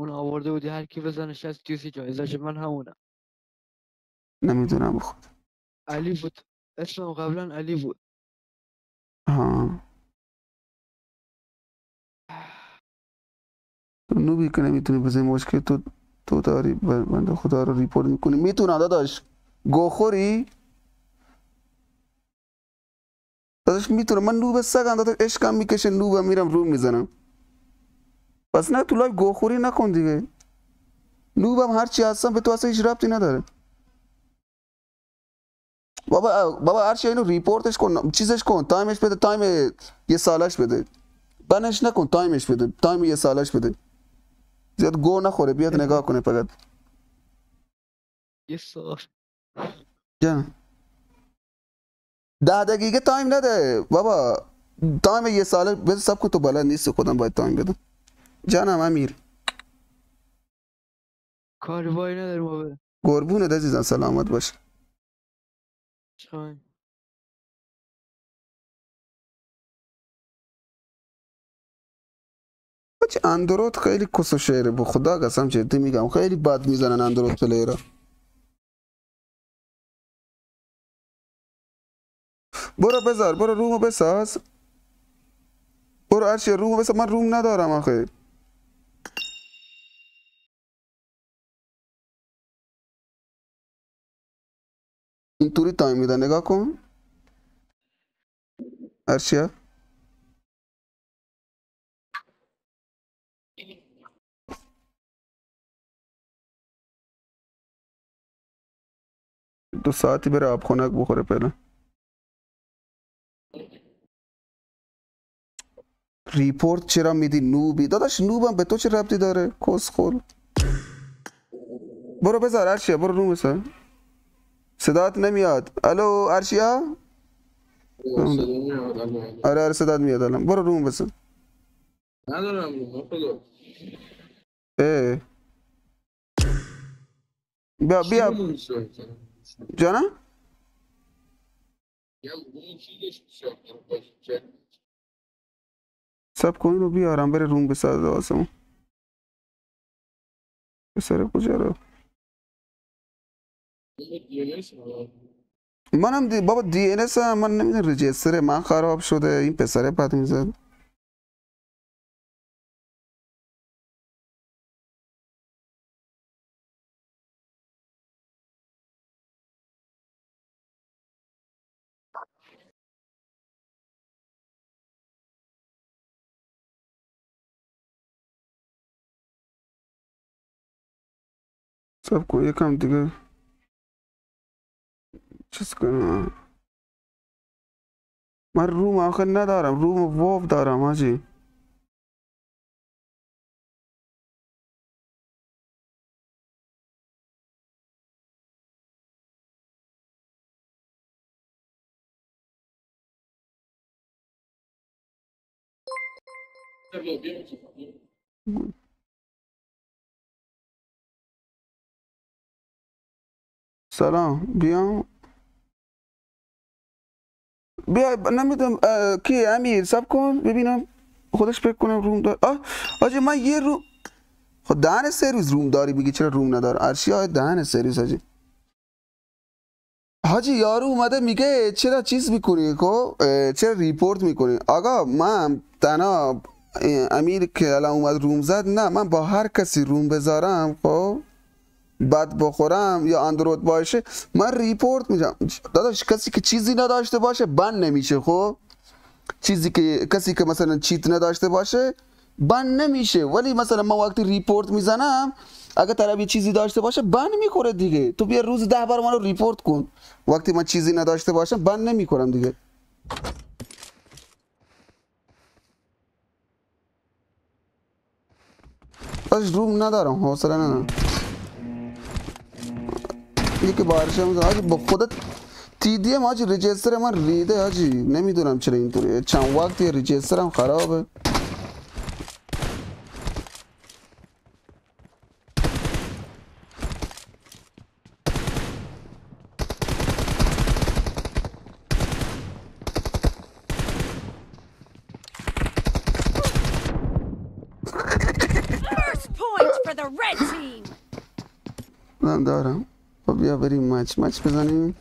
اون آورده بودی هر کی بزنش از تیوسی جایزش من همونم. نمیدونم بخود. علی بود اسمم قبلا علی بود. ها تو نوبی که نمیتونی بزنی مشکل تو داری بنده خدا رو ریپورت میکنی. میتونم داداش گوخوری داداش میتونم. من نوب سگم داداش عشقم میکشه نوبم میرم رو میزنم. پس نه تو لایو گوخوری نکن دیگه. نوبم هرچی هستم به تو اصلا هیچ ربطی نداره. بابا هرچی اینو ریپورتش کن چیزش کن تایمش بده تایم یه سالش بده. بنش نکن تایمش بده تایم یه سالش بده. زیاد گو نخوره بیاد نگاه کنه فقط. یه سال جان 10 دقیقه تایم نده بابا. تایم یه ساله بده سب کن تو بلد نیست خودم باید تایم بدم. جانم امیر کاری وای نداریم ما برم. قربونت عزیزم سلامت باش. چایم چه اندروید خیلی کس و شعره به خدا قسم جدی میگم خیلی بد میزنن اندروید پلیرها. برو بذار برو رومو بساز. برو هرچی رومو بساز من روم ندارم آخه. اینطوری تایم میدن نگاه کن. هرچیه دو ساعتی بره آب خنک بخوره پله. ریپورت چرا میدی نوبی داداش نوبم به تو چه ربطی داره کس خول. برو بذار هرچیه برو روم بساز. صدات نمیاد. الو ارشیا. آره آره صدات میاد الان. برو روم بساز. ندارم روم خدا. اه بیا جانم سب کن رو بیارم بره روم بساز واسمون. پسر کجا رو منم بابا دی ان اس هم من نمیدونم رجیستر من خراب شده این پسره بد میزد. سب کن یکم دیگه چیز کنم. من روم آخر ندارم روم وو دارم حاجی. سلام بیام بیا نمیدونم کی امیر سب کن ببینم خودش فکر کنم روم دار. حاجی من یه روم خود دهن سرویس روم داری بگی چرا روم نداره ارشیا دهن سرویس حاجی. حاجی یارو اومده میگه چرا چیز میکنی خب چرا ریپورت میکنی. آقا من تنها امیر که الان اومد روم زد نه من با هر کسی روم بذارم خب بد بخورم یا اندروید باشه من ریپورت میدم داداش. کسی که چیزی نداشته باشه بند نمیشه خب. چیزی که کسی که مثلا چیت نداشته باشه بند نمیشه. ولی مثلا من وقتی ریپورت میزنم اگه طرف یه چیزی داشته باشه بند میخوره دیگه. تو بیا روز 10 بار منو ریپورت کن وقتی من چیزی نداشته باشم بند نمیخورم دیگه. داش روم ندارم حوصله ندارم. یکی بارشه میزنم حاجی با خودت تی دی ام حاجی رجیستر من ریده حاجی نمیدونم چرا اینطوریه چند وقتی رجیسترم خرابه. First point for the red team. من دارم. خب بیا بریم مچ بزنیم.